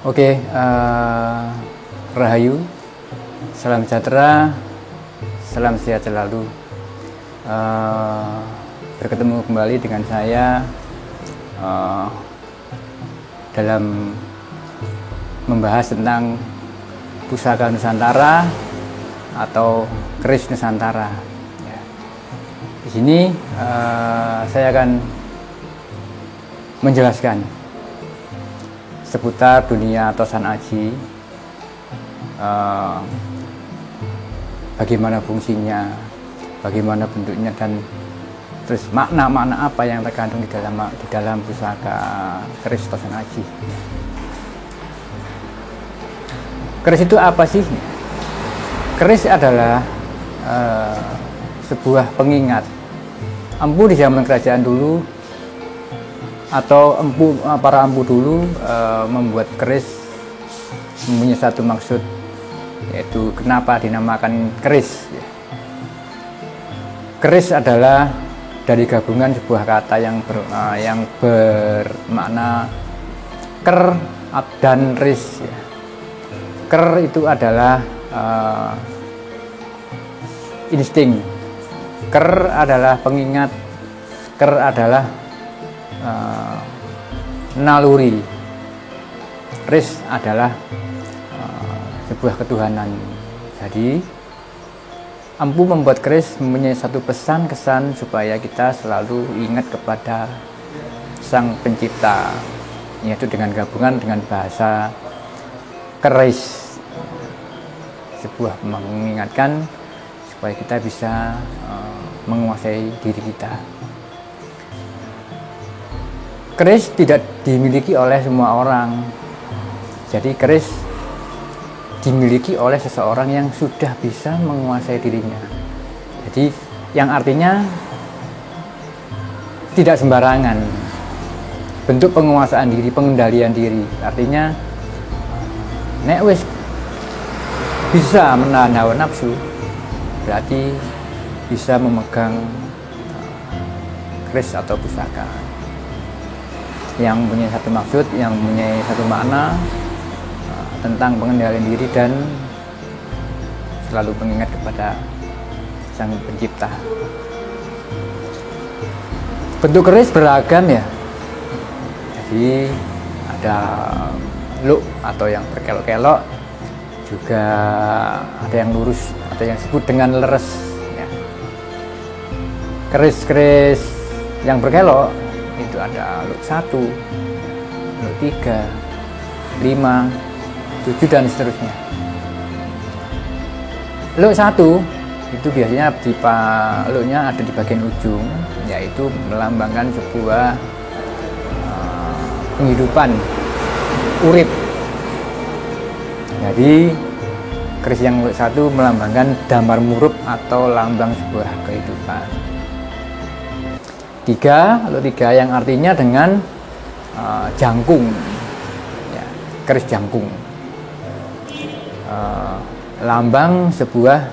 Oke, Rahayu, salam sejahtera, salam sehat selalu. Berketemu kembali dengan saya dalam membahas tentang Pusaka Nusantara atau keris Nusantara. Ya. Di sini saya akan menjelaskan seputar dunia Tosan Aji, bagaimana fungsinya, bagaimana bentuknya, dan terus makna-makna apa yang terkandung di dalam pusaka keris Tosan Aji. Keris itu apa sih? Keris adalah sebuah pengingat. Empu di zaman kerajaan dulu atau para empu dulu membuat keris mempunyai satu maksud, yaitu kenapa dinamakan keris. Keris adalah dari gabungan sebuah kata yang bermakna ker dan ris. Ker itu adalah insting, ker adalah pengingat, ker adalah naluri, ris adalah sebuah ketuhanan. Jadi empu membuat keris mempunyai satu pesan kesan supaya kita selalu ingat kepada Sang Pencipta, yaitu dengan gabungan dengan bahasa keris, sebuah mengingatkan supaya kita bisa menguasai diri kita. Keris tidak dimiliki oleh semua orang. Jadi keris dimiliki oleh seseorang yang sudah bisa menguasai dirinya. Jadi yang artinya tidak sembarangan. Bentuk penguasaan diri, pengendalian diri. Artinya nek wis bisa menahan hawa nafsu, berarti bisa memegang keris atau pusaka yang punya satu maksud, yang punya satu makna tentang pengendalian diri dan selalu mengingat kepada Sang Pencipta. Bentuk keris beragam ya. Jadi ada luk atau yang berkelok-kelok, juga ada yang lurus, ada yang disebut dengan leres. Ya. Keris-keris yang berkelok itu ada luk 1, luk 3, 5, 7 dan seterusnya. Luk 1 itu biasanya luknya ada di bagian ujung, yaitu melambangkan sebuah penghidupan, urip. Jadi keris yang luk 1 melambangkan damar murup atau lambang sebuah kehidupan. 3, luk 3 yang artinya dengan jangkung, ya, keris jangkung, lambang sebuah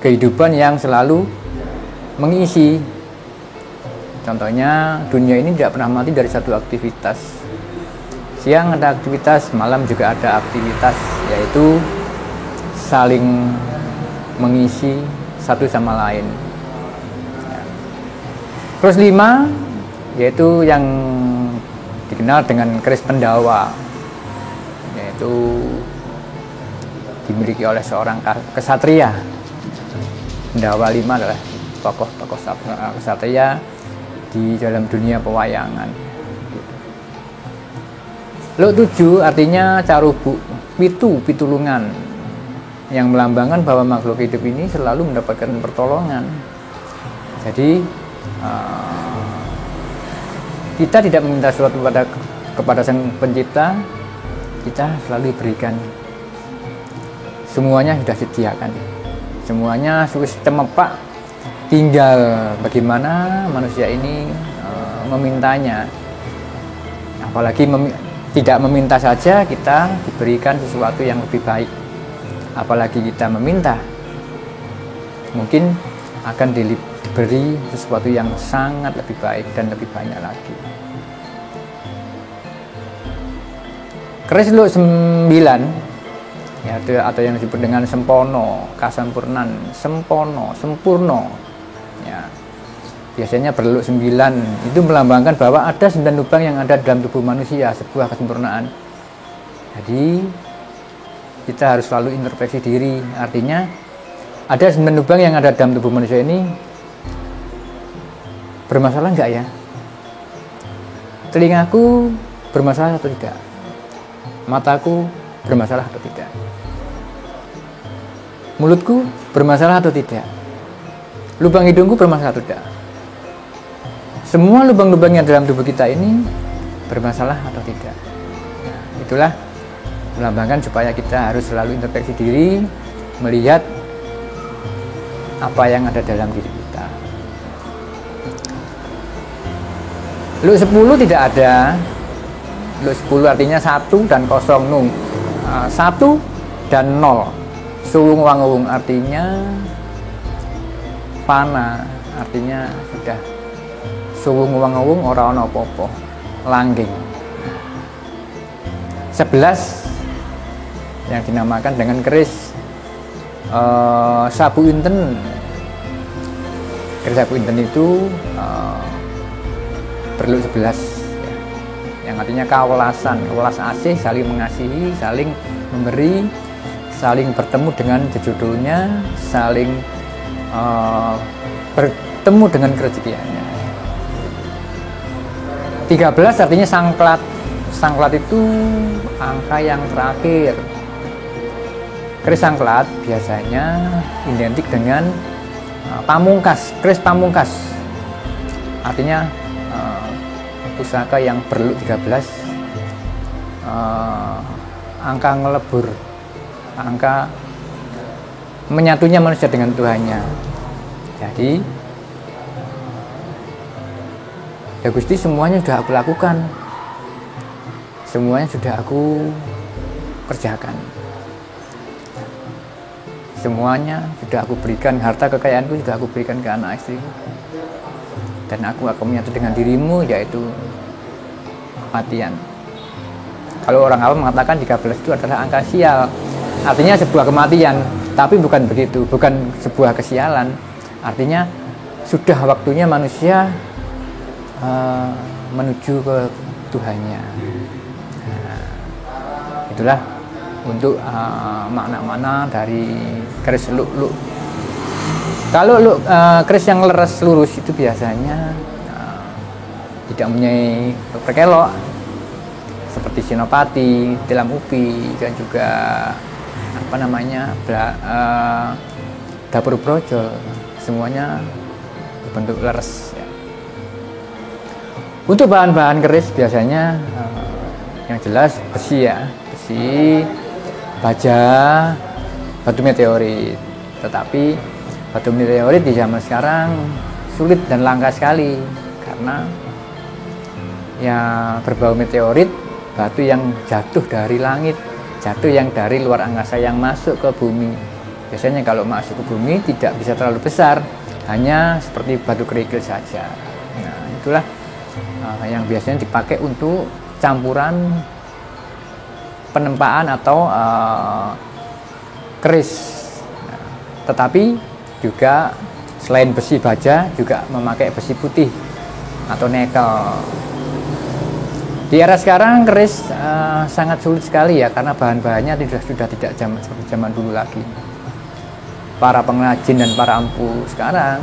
kehidupan yang selalu mengisi. Contohnya dunia ini tidak pernah mati dari satu aktivitas. Siang ada aktivitas, malam juga ada aktivitas, yaitu saling mengisi satu sama lain. Terus 5 yaitu yang dikenal dengan keris Pendawa, yaitu dimiliki oleh seorang kesatria. Pendawa 5 adalah tokoh-tokoh kesatria di dalam dunia pewayangan. Luk 7 artinya carubu, pitulungan, yang melambangkan bahwa makhluk hidup ini selalu mendapatkan pertolongan. Jadi kita tidak meminta sesuatu kepada Sang Pencipta, kita selalu berikan. Semuanya sudah disediakan, semuanya sudah cemepak, tinggal bagaimana manusia ini memintanya. Apalagi tidak meminta saja kita diberikan sesuatu yang lebih baik, apalagi kita meminta, mungkin akan diberi sesuatu yang sangat lebih baik dan lebih banyak lagi. Keris luk 9 ya, atau yang disebut dengan sempono, kasampurnan, sempono, sempurno ya. Biasanya berluk 9 itu melambangkan bahwa ada 9 lubang yang ada dalam tubuh manusia, sebuah kesempurnaan. Jadi kita harus selalu introspeksi diri. Artinya ada 9 lubang yang ada dalam tubuh manusia ini bermasalah enggak ya? Telingaku bermasalah atau tidak? Mataku bermasalah atau tidak? Mulutku bermasalah atau tidak? Lubang hidungku bermasalah atau tidak? Semua lubang-lubang yang dalam tubuh kita ini bermasalah atau tidak? Nah, itulah melambangkan supaya kita harus selalu introspeksi diri, melihat apa yang ada dalam diri kita. Luk 10 tidak ada. Luk 10 artinya 1 dan 0 nung. 1 dan 0. Suwung wangwung artinya fana, artinya sudah suwung wangwung ora ana apa-apa, langgeng. 11 yang dinamakan dengan keris sabu inten. Keris sabu inten itu berluk 11 ya, yang artinya kawelasan, welas asih, saling mengasihi, saling memberi, saling bertemu dengan jodohnya, saling bertemu dengan kerezekiannya. 13 artinya sangklat. Sangklat itu angka yang terakhir. Keris sangklat biasanya identik dengan pamungkas, keris pamungkas. Artinya pusaka yang berluk 13, angka ngelebur, angka menyatunya manusia dengan Tuhannya. Jadi ya Gusti, semuanya sudah aku lakukan, semuanya sudah aku kerjakan, semuanya sudah aku berikan, harta kekayaanku sudah aku berikan ke anak istriku, dan aku akan menyatu dengan dirimu, yaitu kematian. Kalau orang awam mengatakan 13 itu adalah angka sial, artinya sebuah kematian, tapi bukan begitu, bukan sebuah kesialan. Artinya sudah waktunya manusia menuju ke Tuhannya. Nah, itulah untuk makna-makna dari keris luk-luk. Kalau keris yang leres lurus itu biasanya tidak mempunyai perkelok, seperti Senopati, Tilam Upi, dan juga dapur brojol, semuanya berbentuk leres ya. Untuk bahan-bahan keris biasanya yang jelas besi ya, besi, baja, batu meteorit. Tetapi batu meteorit di zaman sekarang sulit dan langka sekali, karena ya berbau meteorit, batu yang jatuh dari langit, jatuh yang dari luar angkasa yang masuk ke bumi. Biasanya kalau masuk ke bumi tidak bisa terlalu besar, hanya seperti batu kerikil saja. Nah, itulah yang biasanya dipakai untuk campuran penempaan atau keris. Nah, tetapi juga selain besi baja juga memakai besi putih atau nikel. Di era sekarang keris sangat sulit sekali ya, karena bahan-bahannya sudah tidak seperti zaman dulu lagi. Para pengrajin dan para ampu sekarang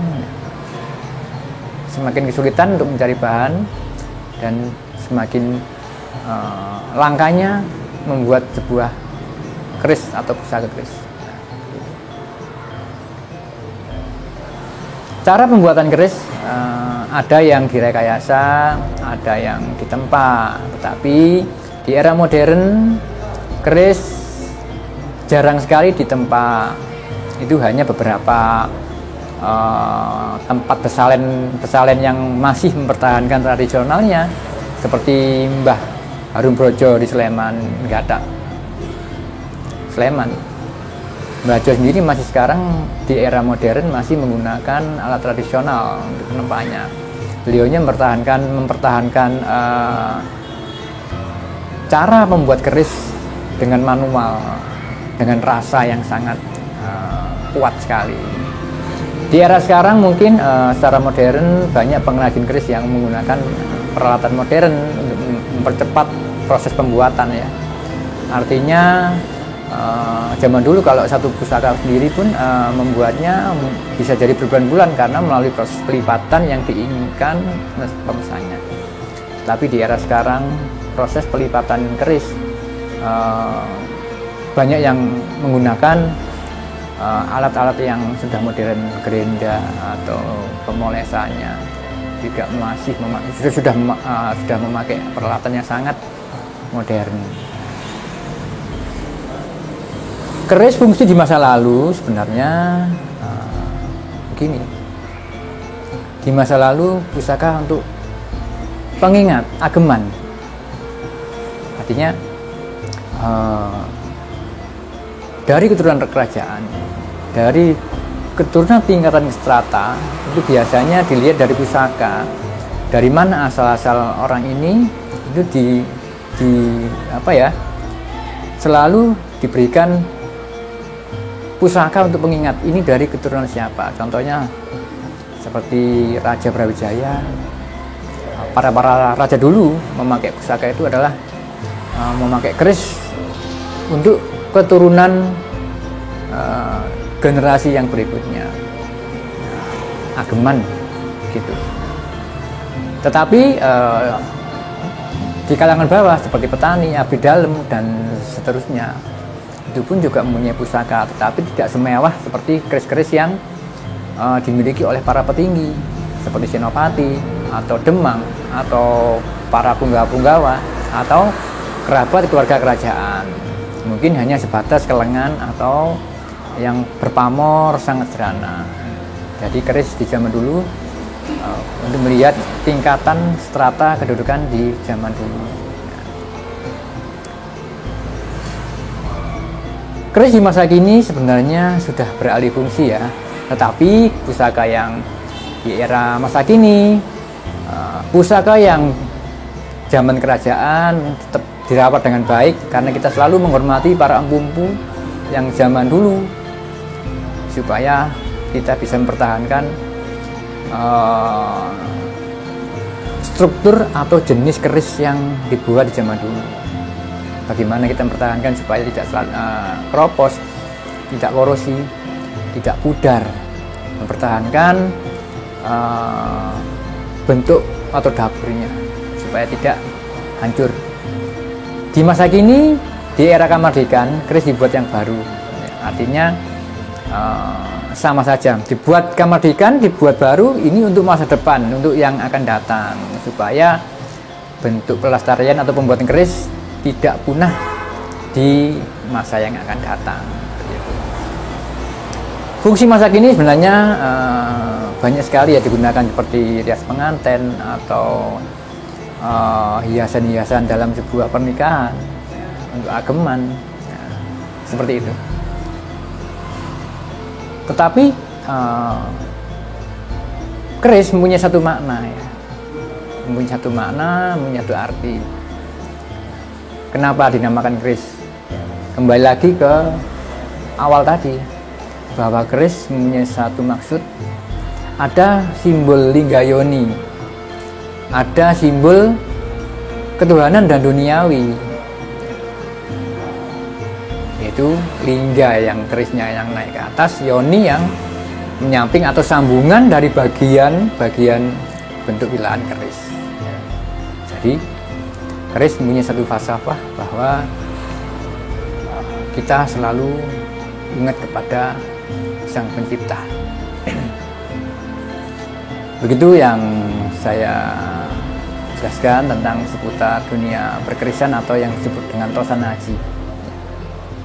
semakin kesulitan untuk mencari bahan, dan semakin langkanya membuat sebuah keris atau pusaka keris. Cara pembuatan keris ada yang direkayasa, ada yang ditempa. Tetapi di era modern keris jarang sekali ditempa. Itu hanya beberapa tempat pesalen yang masih mempertahankan tradisionalnya, seperti Mbah Harum Brojo di Sleman, Gatak, Sleman. Mbah Jo sendiri masih sekarang di era modern masih menggunakan alat tradisional untuk penempanya. Beliaunya mempertahankan cara membuat keris dengan manual, dengan rasa yang sangat kuat sekali. Di era sekarang mungkin secara modern banyak pengrajin keris yang menggunakan peralatan modern untuk mempercepat proses pembuatan ya. Artinya zaman dulu kalau satu pusaka sendiri pun membuatnya bisa jadi berbulan-bulan karena melalui proses pelipatan yang diinginkan pemesannya. Tapi di era sekarang proses pelipatan keris banyak yang menggunakan alat-alat yang sudah modern, gerinda atau pemolesannya juga masih sudah memakai peralatan yang sangat modern. Keris fungsi di masa lalu sebenarnya begini. Di masa lalu pusaka untuk pengingat, ageman. Artinya dari keturunan kerajaan, dari keturunan tingkatan strata itu biasanya dilihat dari pusaka. Dari mana asal-asal orang ini itu selalu diberikan pusaka untuk pengingat ini dari keturunan siapa. Contohnya seperti Raja Brawijaya, para raja dulu memakai pusaka itu adalah memakai keris untuk keturunan generasi yang berikutnya, ageman gitu. Tetapi di kalangan bawah seperti petani, abdi dalem dan seterusnya itu pun juga mempunyai pusaka, tetapi tidak semewah seperti keris-keris yang dimiliki oleh para petinggi seperti senopati atau demang atau para punggawa-punggawa atau kerabat keluarga kerajaan. Mungkin hanya sebatas kelengan atau yang berpamor sangat sederhana. Jadi keris di zaman dulu untuk melihat tingkatan strata kedudukan di zaman dulu. Keris di masa kini sebenarnya sudah beralih fungsi ya, tetapi pusaka yang di era masa kini, pusaka yang zaman kerajaan tetap dirawat dengan baik karena kita selalu menghormati para empu-empu yang zaman dulu supaya kita bisa mempertahankan struktur atau jenis keris yang dibuat di zaman dulu. Bagaimana kita mempertahankan supaya tidak keropos, tidak korosi, tidak pudar, mempertahankan bentuk atau dapurnya supaya tidak hancur. Di masa kini, di era kemerdekaan, keris dibuat yang baru. Artinya sama saja, dibuat kemerdekaan, dibuat baru, ini untuk masa depan, untuk yang akan datang, supaya bentuk pelestarian atau pembuatan keris tidak punah di masa yang akan datang. Fungsi masa kini sebenarnya banyak sekali ya digunakan seperti rias pengantin atau hiasan-hiasan dalam sebuah pernikahan untuk ageman, seperti itu. Tetapi keris mempunyai satu makna ya, mempunyai satu makna, mempunyai satu arti. Kenapa dinamakan keris? Kembali lagi ke awal tadi, bahwa keris mempunyai satu maksud. Ada simbol linggayoni, ada simbol ketuhanan dan duniawi, yaitu lingga yang kerisnya yang naik ke atas, yoni yang menyamping atau sambungan dari bagian bentuk wilaan keris. Jadi keris mempunyai satu falsafah bahwa kita selalu ingat kepada Sang Pencipta. Begitu yang saya jelaskan tentang seputar dunia perkerisan atau yang disebut dengan tosan aji.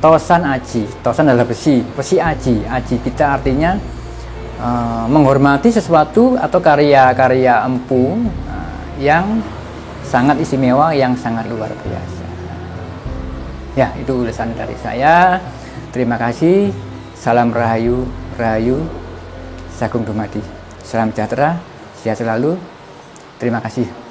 Tosan aji, tosan adalah besi, besi aji. Aji kita artinya menghormati sesuatu atau karya-karya empu yang sangat istimewa, yang sangat luar biasa. Ya, itu ulasan dari saya. Terima kasih. Salam Rahayu, Rahayu, Sagung Dumadi. Salam sejahtera, sehat selalu. Terima kasih.